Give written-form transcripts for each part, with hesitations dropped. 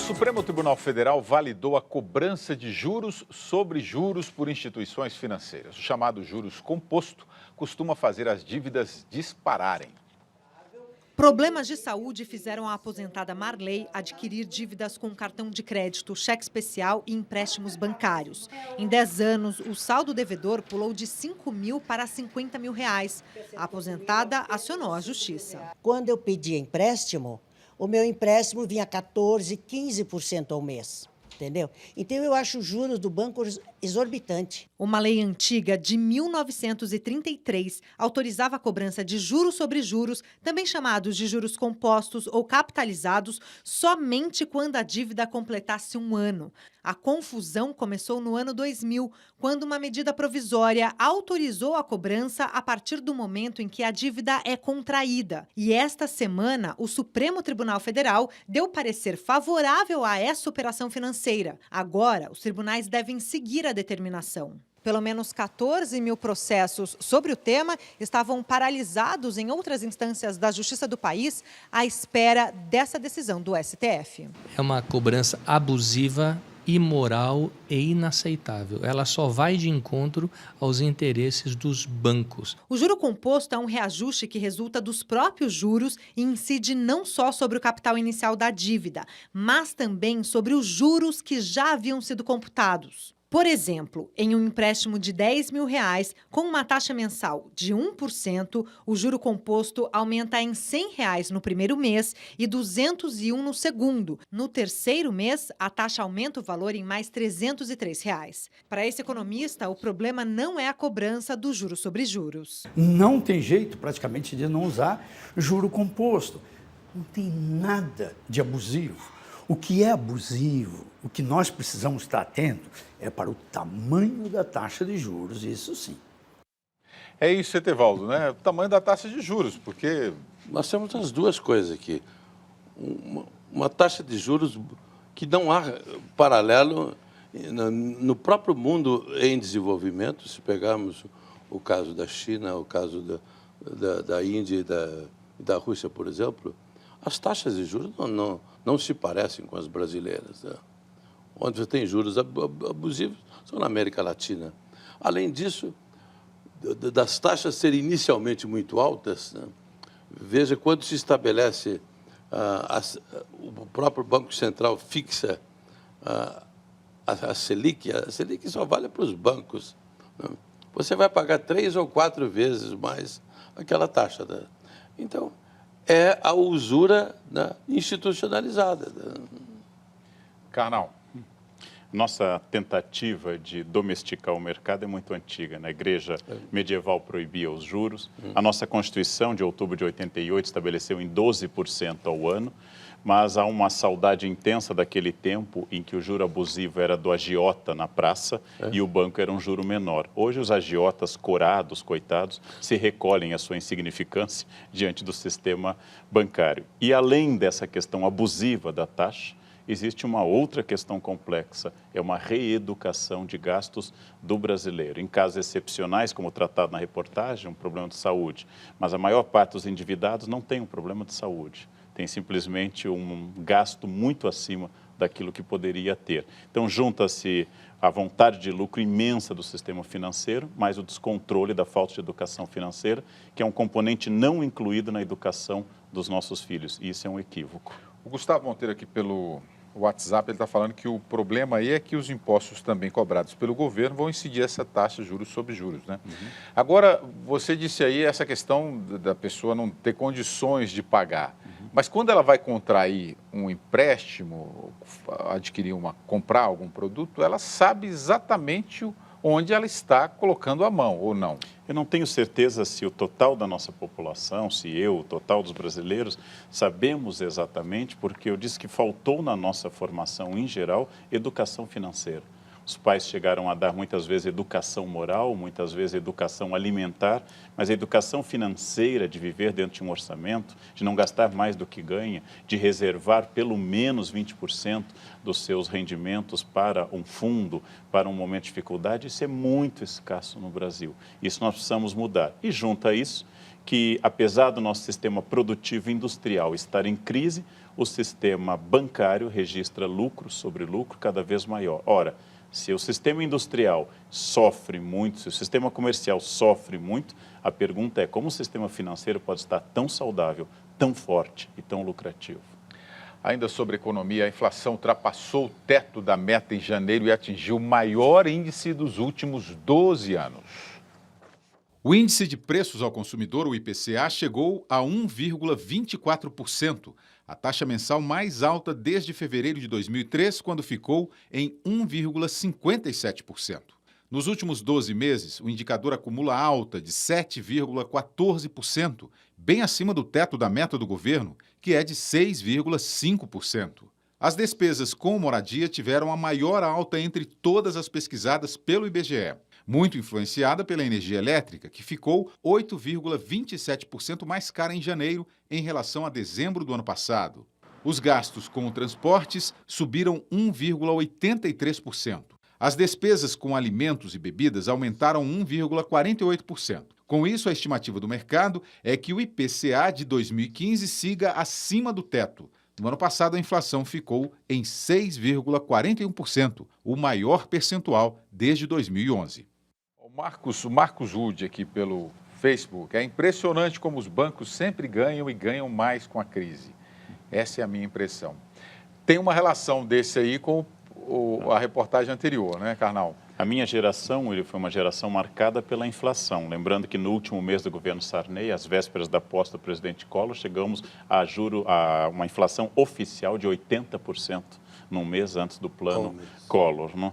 Supremo Tribunal Federal validou a cobrança de juros sobre juros por instituições financeiras. O chamado juros composto costuma fazer as dívidas dispararem. Problemas de saúde fizeram a aposentada Marley adquirir dívidas com cartão de crédito, cheque especial e empréstimos bancários. Em 10 anos, o saldo devedor pulou de 5 mil para 50 mil reais. A aposentada acionou a justiça. Quando eu pedia empréstimo, o meu empréstimo vinha 14%, 15% ao mês. Entendeu? Então, eu acho os juros do banco exorbitante. Uma lei antiga de 1933 autorizava a cobrança de juros sobre juros, também chamados de juros compostos ou capitalizados, somente quando a dívida completasse um ano. A confusão começou no ano 2000, quando uma medida provisória autorizou a cobrança a partir do momento em que a dívida é contraída. E esta semana, o Supremo Tribunal Federal deu parecer favorável a essa operação financeira. Agora, os tribunais devem seguir a determinação. Pelo menos 14 mil processos sobre o tema estavam paralisados em outras instâncias da Justiça do país à espera dessa decisão do STF. É uma cobrança abusiva, imoral e inaceitável. Ela só vai de encontro aos interesses dos bancos. O juro composto é um reajuste que resulta dos próprios juros e incide não só sobre o capital inicial da dívida, mas também sobre os juros que já haviam sido computados. Por exemplo, em um empréstimo de 10 mil reais, com uma taxa mensal de 1%, o juro composto aumenta em R$ 100 reais no primeiro mês e 201 no segundo. No terceiro mês, a taxa aumenta o valor em mais R$ 303 reais. Para esse economista, o problema não é a cobrança do juros sobre juros. Não tem jeito, praticamente, de não usar juro composto. Não tem nada de abusivo. O que é abusivo, o que nós precisamos estar atentos, é para o tamanho da taxa de juros, isso sim. É isso, Etevaldo, né? O tamanho da taxa de juros, porque... Nós temos as duas coisas aqui. Uma taxa de juros que não há paralelo no próprio mundo em desenvolvimento. Se pegarmos o caso da China, o caso da Índia e da Rússia, por exemplo, as taxas de juros não se parecem com as brasileiras, né? Onde você tem juros abusivos são na América Latina. Além disso, das taxas serem inicialmente muito altas, né? Veja quando se estabelece, o próprio Banco Central fixa a Selic só vale para os bancos, né? Você vai pagar 3 ou 4 vezes mais aquela taxa, né? Então, é a usura, né, institucionalizada. Carnal, nossa tentativa de domesticar o mercado é muito antiga, né? A Igreja medieval proibia os juros. A nossa Constituição, de outubro de 88, estabeleceu em 12% ao ano, mas há uma saudade intensa daquele tempo em que o juro abusivo era do agiota na praça e o banco era um juro menor. Hoje os agiotas corados, coitados, se recolhem à sua insignificância diante do sistema bancário. E além dessa questão abusiva da taxa, existe uma outra questão complexa, é uma reeducação de gastos do brasileiro. Em casos excepcionais, como tratado na reportagem, um problema de saúde, mas a maior parte dos endividados não tem um problema de saúde, tem simplesmente um gasto muito acima daquilo que poderia ter. Então, junta-se a vontade de lucro imensa do sistema financeiro, mais o descontrole da falta de educação financeira, que é um componente não incluído na educação dos nossos filhos, e isso é um equívoco. O Gustavo Monteiro aqui pelo WhatsApp, ele está falando que o problema aí é que os impostos também cobrados pelo governo vão incidir essa taxa de juros sobre juros, né? Agora, você disse aí essa questão da pessoa não ter condições de pagar, mas quando ela vai contrair um empréstimo, comprar algum produto, ela sabe exatamente onde ela está colocando a mão, ou não? Eu não tenho certeza se o total da nossa população, se eu, o total dos brasileiros, sabemos exatamente, porque eu disse que faltou na nossa formação, em geral, educação financeira. Os pais chegaram a dar muitas vezes educação moral, muitas vezes educação alimentar, mas a educação financeira de viver dentro de um orçamento, de não gastar mais do que ganha, de reservar pelo menos 20% dos seus rendimentos para um fundo, para um momento de dificuldade, isso é muito escasso no Brasil. Isso nós precisamos mudar. E junto a isso, que, apesar do nosso sistema produtivo industrial estar em crise, o sistema bancário registra lucro sobre lucro cada vez maior. Ora, se o sistema industrial sofre muito, se o sistema comercial sofre muito, a pergunta é como o sistema financeiro pode estar tão saudável, tão forte e tão lucrativo. Ainda sobre economia, a inflação ultrapassou o teto da meta em janeiro e atingiu o maior índice dos últimos 12 anos. O índice de preços ao consumidor, o IPCA, chegou a 1,24%, a taxa mensal mais alta desde fevereiro de 2003, quando ficou em 1,57%. Nos últimos 12 meses, o indicador acumula alta de 7,14%, bem acima do teto da meta do governo, que é de 6,5%. As despesas com moradia tiveram a maior alta entre todas as pesquisadas pelo IBGE, muito influenciada pela energia elétrica, que ficou 8,27% mais cara em janeiro em relação a dezembro do ano passado. Os gastos com transportes subiram 1,83%. As despesas com alimentos e bebidas aumentaram 1,48%. Com isso, a estimativa do mercado é que o IPCA de 2015 siga acima do teto. No ano passado, a inflação ficou em 6,41%, o maior percentual desde 2011. O Marcos Wood aqui pelo Facebook. É impressionante como os bancos sempre ganham e ganham mais com a crise. Essa é a minha impressão. Tem uma relação desse aí com a reportagem anterior, né, Karnal? A minha geração foi uma geração marcada pela inflação. Lembrando que no último mês do governo Sarney, às vésperas da posse do presidente Collor, chegamos a uma inflação oficial de 80% num mês antes do plano Collor. Né?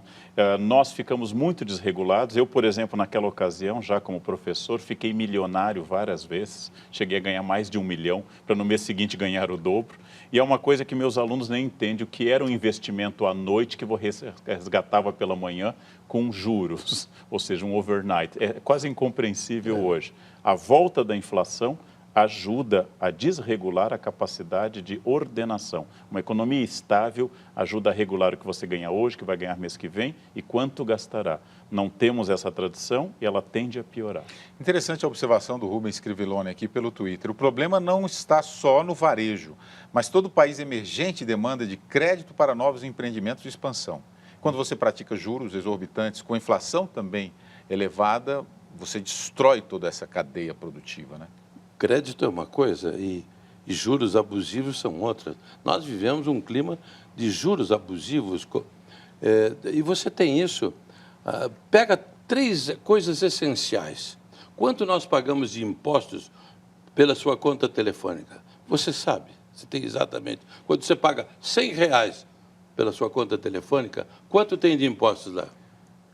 Nós ficamos muito desregulados. Eu, por exemplo, naquela ocasião, já como professor, fiquei milionário várias vezes. Cheguei a ganhar mais de 1 milhão, para no mês seguinte ganhar o dobro. E é uma coisa que meus alunos nem entendem, o que era um investimento à noite que eu resgatava pela manhã com juros, ou seja, um overnight. É quase incompreensível hoje. A volta da inflação ajuda a desregular a capacidade de ordenação. Uma economia estável ajuda a regular o que você ganha hoje, que vai ganhar mês que vem e quanto gastará. Não temos essa tradição e ela tende a piorar. Interessante a observação do Rubens Scrivillone aqui pelo Twitter. O problema não está só no varejo, mas todo país emergente demanda de crédito para novos empreendimentos de expansão. Quando você pratica juros exorbitantes, com inflação também elevada, você destrói toda essa cadeia produtiva, né? Crédito é uma coisa e juros abusivos são outra. Nós vivemos um clima de juros abusivos e você tem isso. Pega 3 coisas essenciais. Quanto nós pagamos de impostos pela sua conta telefônica? Você sabe, você tem exatamente. Quando você paga R$100 pela sua conta telefônica, quanto tem de impostos lá?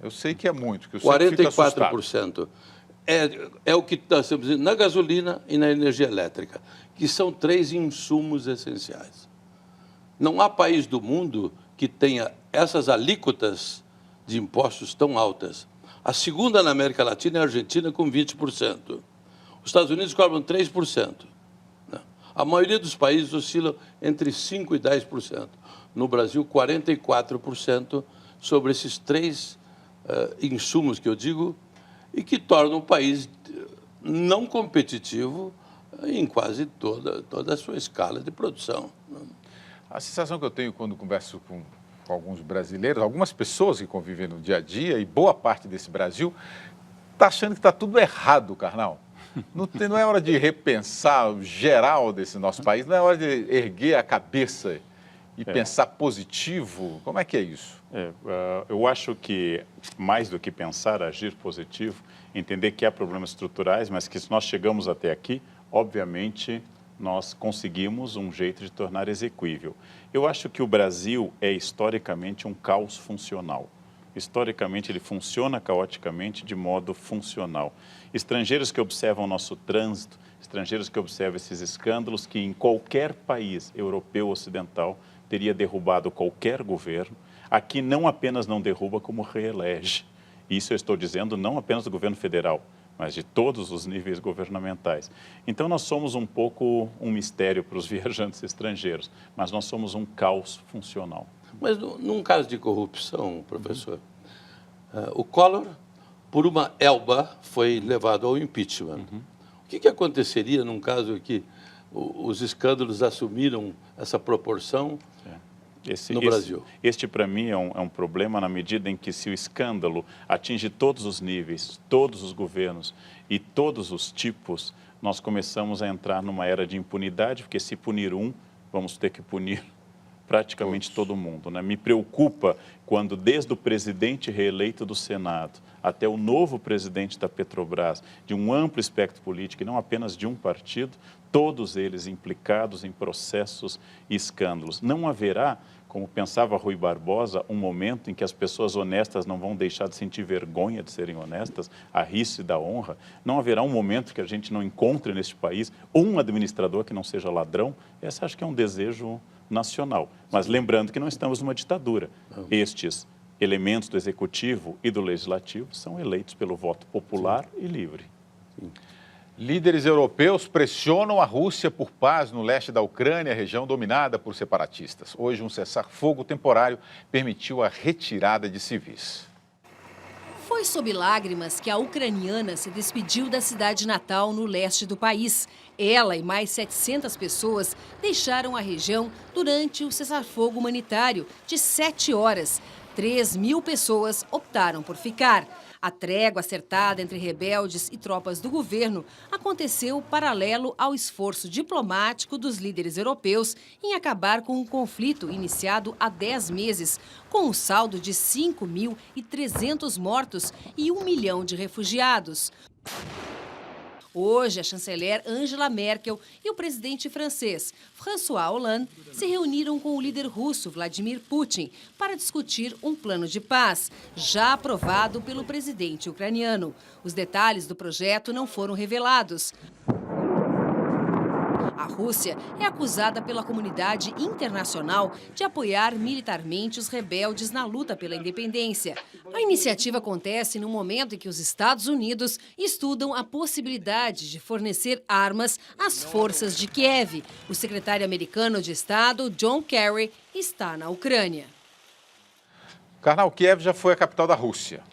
Eu sei que é muito, que eu sempre fico assustado. 44%. É o que nós temos na gasolina e na energia elétrica, que são 3 insumos essenciais. Não há país do mundo que tenha essas alíquotas de impostos tão altas. A segunda na América Latina é a Argentina, com 20%. Os Estados Unidos cobram 3%. A maioria dos países oscilam entre 5% e 10%. No Brasil, 44% sobre esses 3 insumos que eu digo, e que torna o país não competitivo em quase toda a sua escala de produção. A sensação que eu tenho quando converso com alguns brasileiros, algumas pessoas que convivem no dia a dia, e boa parte desse Brasil, está achando que está tudo errado, Karnal. Não é hora de repensar o geral desse nosso país, não é hora de erguer a cabeça e pensar positivo? Como é que é isso? Eu acho que, mais do que pensar, agir positivo, entender que há problemas estruturais, mas que se nós chegamos até aqui, obviamente, nós conseguimos um jeito de tornar exequível. Eu acho que o Brasil é, historicamente, um caos funcional. Historicamente, ele funciona caoticamente de modo funcional. Estrangeiros que observam o nosso trânsito, estrangeiros que observam esses escândalos, que em qualquer país europeu ocidental teria derrubado qualquer governo, aqui não apenas não derruba, como reelege. Isso eu estou dizendo não apenas do governo federal, mas de todos os níveis governamentais. Então, nós somos um pouco um mistério para os viajantes estrangeiros, mas nós somos um caos funcional. Mas, num caso de corrupção, professor, o Collor, por uma elba, foi levado ao impeachment. O que aconteceria num caso que os escândalos assumiram essa proporção no Brasil? Este para mim, é um problema na medida em que, se o escândalo atinge todos os níveis, todos os governos e todos os tipos, nós começamos a entrar numa era de impunidade, porque se punir um, vamos ter que punir praticamente todo mundo, né? Me preocupa quando, desde o presidente reeleito do Senado até o novo presidente da Petrobras, de um amplo espectro político e não apenas de um partido, todos eles implicados em processos e escândalos. Não haverá, como pensava Rui Barbosa, um momento em que as pessoas honestas não vão deixar de sentir vergonha de serem honestas, a riça da honra. Não haverá um momento que a gente não encontre neste país um administrador que não seja ladrão. Esse acho que é um desejo nacional. Mas lembrando que não estamos numa ditadura. Estes elementos do Executivo e do Legislativo são eleitos pelo voto popular e livre. Líderes europeus pressionam a Rússia por paz no leste da Ucrânia, região dominada por separatistas. Hoje, um cessar-fogo temporário permitiu a retirada de civis. Foi sob lágrimas que a ucraniana se despediu da cidade natal no leste do país. Ela e mais 700 pessoas deixaram a região durante o cessar-fogo humanitário de 7 horas. 3.000 pessoas optaram por ficar. A trégua acertada entre rebeldes e tropas do governo aconteceu paralelo ao esforço diplomático dos líderes europeus em acabar com um conflito iniciado há 10 meses, com um saldo de 5.300 mortos e 1 milhão de refugiados. Hoje, a chanceler Angela Merkel e o presidente francês François Hollande se reuniram com o líder russo Vladimir Putin para discutir um plano de paz, já aprovado pelo presidente ucraniano. Os detalhes do projeto não foram revelados. A Rússia é acusada pela comunidade internacional de apoiar militarmente os rebeldes na luta pela independência. A iniciativa acontece no momento em que os Estados Unidos estudam a possibilidade de fornecer armas às forças de Kiev. O secretário americano de Estado, John Kerry, está na Ucrânia. Karnal, Kiev já foi a capital da Rússia.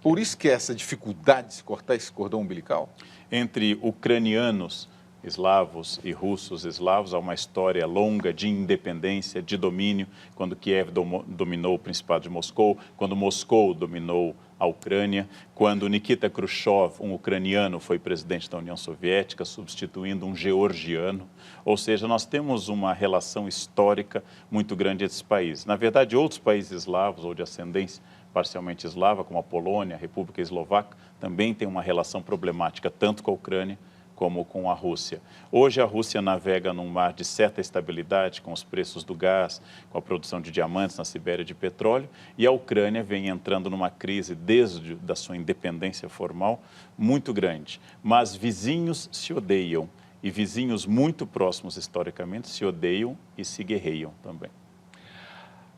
Por isso que essa dificuldade de se cortar esse cordão umbilical? Entre ucranianos eslavos e russos eslavos, há uma história longa de independência, de domínio, quando Kiev dominou o Principado de Moscou, quando Moscou dominou a Ucrânia, quando Nikita Khrushchev, um ucraniano, foi presidente da União Soviética, substituindo um georgiano. Ou seja, nós temos uma relação histórica muito grande entre esses países. Na verdade, outros países eslavos ou de ascendência parcialmente eslava, como a Polônia, a República Eslovaca, também têm uma relação problemática tanto com a Ucrânia como com a Rússia. Hoje a Rússia navega num mar de certa estabilidade com os preços do gás, com a produção de diamantes na Sibéria de petróleo, e a Ucrânia vem entrando numa crise desde da sua independência formal muito grande. Mas vizinhos se odeiam e vizinhos muito próximos historicamente se odeiam e se guerreiam também.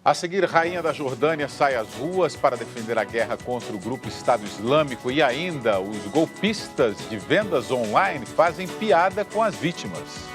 A seguir, rainha da Jordânia sai às ruas para defender a guerra contra o grupo Estado Islâmico e ainda os golpistas de vendas online fazem piada com as vítimas.